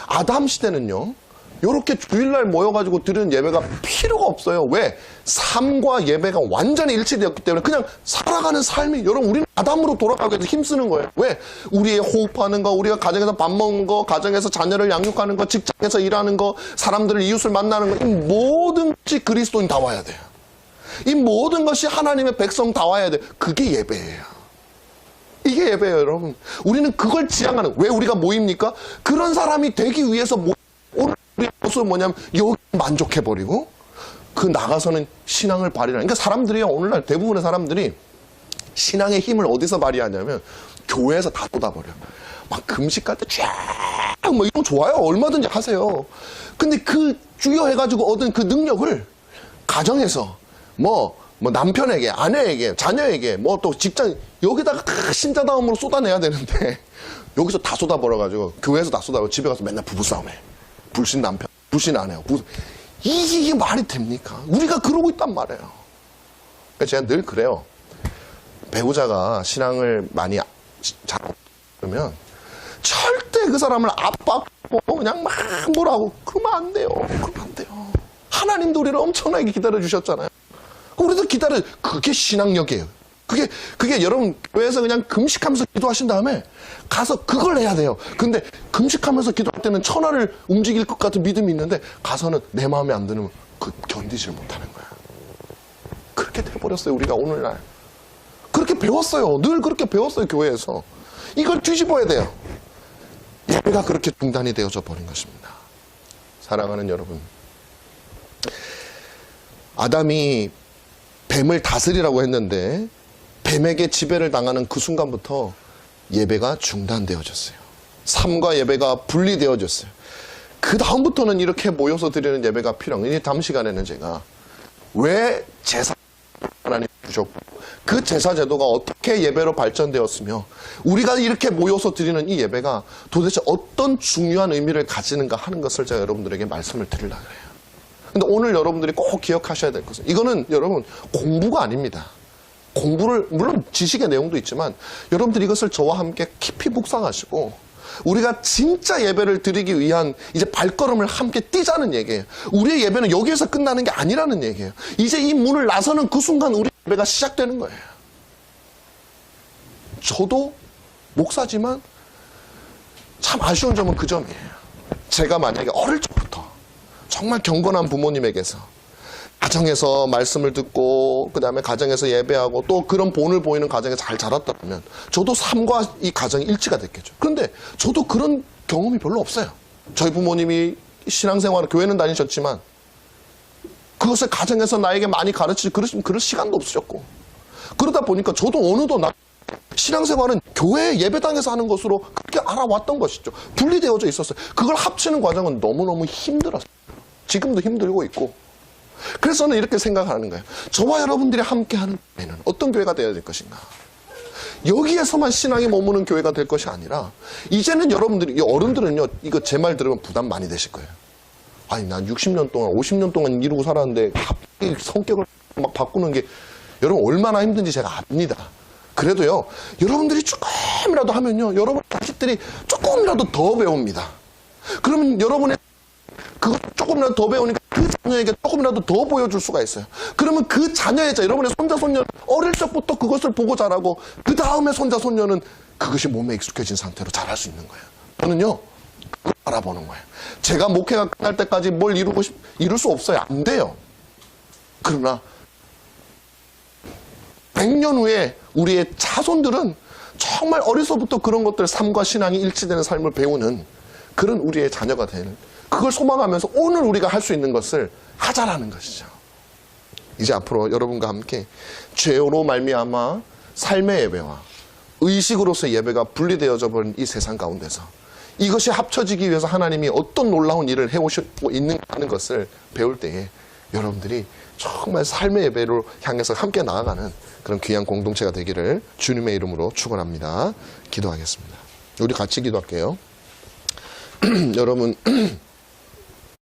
아담 시대는요, 이렇게 주일날 모여가지고 드리는 예배가 필요가 없어요. 왜? 삶과 예배가 완전히 일치되었기 때문에 그냥 살아가는 삶이, 여러분, 우리는 아담으로 돌아가기 위해서 힘쓰는 거예요. 왜? 우리의 호흡하는 거, 우리가 가정에서 밥 먹는 거, 가정에서 자녀를 양육하는 거, 직장에서 일하는 거, 사람들을 이웃을 만나는 거, 이 모든 것이 그리스도인 다 와야 돼요. 이 모든 것이 하나님의 백성 다 와야 돼요. 그게 예배예요. 이게 예배예요, 여러분. 우리는 그걸 지향하는, 왜 우리가 모입니까? 그런 사람이 되기 위해서 오늘 우리 모습은 뭐냐면 여기 만족해버리고 그 나가서는 신앙을 발휘하는. 그러니까 사람들이요, 오늘날 대부분의 사람들이 신앙의 힘을 어디서 발휘하냐면 교회에서 다 쏟아버려. 막 금식할 때 쫙 뭐 이런 거 좋아요. 얼마든지 하세요. 근데 그 주여해가지고 얻은 그 능력을 가정에서 뭐 남편에게, 아내에게, 자녀에게, 뭐 또 직장, 여기다가 신자다움으로 쏟아내야 되는데, 여기서 다 쏟아버려가지고, 교회에서 다 쏟아버려. 집에 가서 맨날 부부싸움해. 불신 남편, 불신 아내요. 이게 말이 됩니까? 우리가 그러고 있단 말이에요. 그러니까 제가 늘 그래요. 배우자가 신앙을 많이 잘하면, 절대 그 사람을 압박하고, 그냥 막 뭐라고, 그러면 안 돼요. 그러면 안 돼요. 하나님도 우리를 엄청나게 기다려주셨잖아요. 우리도 그게 신앙력이에요. 그게 여러분 교회에서 그냥 금식하면서 기도하신 다음에 가서 그걸 해야 돼요. 근데 금식하면서 기도할 때는 천하를 움직일 것 같은 믿음이 있는데 가서는 내 마음에 안 드는 견디질 못하는 거야. 그렇게 돼버렸어요. 우리가 오늘날. 그렇게 배웠어요. 늘 그렇게 배웠어요. 교회에서. 이걸 뒤집어야 돼요. 예배가 그렇게 중단이 되어져 버린 것입니다. 사랑하는 여러분. 아담이 뱀을 다스리라고 했는데 뱀에게 지배를 당하는 그 순간부터 예배가 중단되어졌어요. 삶과 예배가 분리되어졌어요. 그 다음부터는 이렇게 모여서 드리는 예배가 필요한 거예요. 다음 시간에는 제가 왜 제사 하나님 주셨고 그 제사 제도가 어떻게 예배로 발전되었으며 우리가 이렇게 모여서 드리는 이 예배가 도대체 어떤 중요한 의미를 가지는가 하는 것을 제가 여러분들에게 말씀을 드리려고 해요. 근데 오늘 여러분들이 꼭 기억하셔야 될 것은 이거는 여러분 공부가 아닙니다. 공부를 물론 지식의 내용도 있지만 여러분들이 이것을 저와 함께 깊이 묵상하시고 우리가 진짜 예배를 드리기 위한 이제 발걸음을 함께 뛰자는 얘기예요. 우리의 예배는 여기에서 끝나는 게 아니라는 얘기예요. 이제 이 문을 나서는 그 순간 우리 예배가 시작되는 거예요. 저도 목사지만 참 아쉬운 점은 그 점이에요. 제가 만약에 어릴 적부터 정말 경건한 부모님에게서 가정에서 말씀을 듣고 그 다음에 가정에서 예배하고 또 그런 본을 보이는 가정에 잘 자랐다면 저도 삶과 이 가정이 일치가 됐겠죠. 그런데 저도 그런 경험이 별로 없어요. 저희 부모님이 신앙생활을 교회는 다니셨지만 그것을 가정에서 나에게 많이 가르치지 그럴 시간도 없으셨고 그러다 보니까 저도 어느덧 신앙생활은 교회 예배당에서 하는 것으로 그렇게 알아왔던 것이죠. 분리되어져 있었어요. 그걸 합치는 과정은 너무너무 힘들었어요. 지금도 힘들고 있고 그래서 저는 이렇게 생각하는 거예요. 저와 여러분들이 함께하는 교회는 어떤 교회가 되어야 될 것인가. 여기에서만 신앙이 머무는 교회가 될 것이 아니라 이제는 여러분들이 어른들은요 이거 제 말 들으면 부담 많이 되실 거예요. 아니 난 60년 동안 50년 동안 이루고 살았는데 갑자기 성격을 막 바꾸는 게 여러분 얼마나 힘든지 제가 압니다. 그래도요 여러분들이 조금이라도 하면요 여러분 자식들이 조금이라도 더 배웁니다. 그러면 여러분의 그거 조금이라도 더 배우니까 그 자녀에게 조금이라도 더 보여줄 수가 있어요. 그러면 그 자녀의 여러분의 손자 손녀는 어릴 적부터 그것을 보고 자라고 그 다음에 손자 손녀는 그것이 몸에 익숙해진 상태로 자랄 수 있는 거예요. 저는요 그걸 알아보는 거예요. 제가 목회가 끝날 때까지 뭘 이룰 수 없어요. 안 돼요. 그러나 100년 후에 우리의 자손들은 정말 어려서부터 그런 것들 삶과 신앙이 일치되는 삶을 배우는 그런 우리의 자녀가 되는 그걸 소망하면서 오늘 우리가 할 수 있는 것을 하자라는 것이죠. 이제 앞으로 여러분과 함께 죄로 말미암아 삶의 예배와 의식으로서의 예배가 분리되어져 버린 이 세상 가운데서 이것이 합쳐지기 위해서 하나님이 어떤 놀라운 일을 해오시고 있는 것을 배울 때에 여러분들이 정말 삶의 예배로 향해서 함께 나아가는 그런 귀한 공동체가 되기를 주님의 이름으로 축원합니다. 기도하겠습니다. 우리 같이 기도할게요. 여러분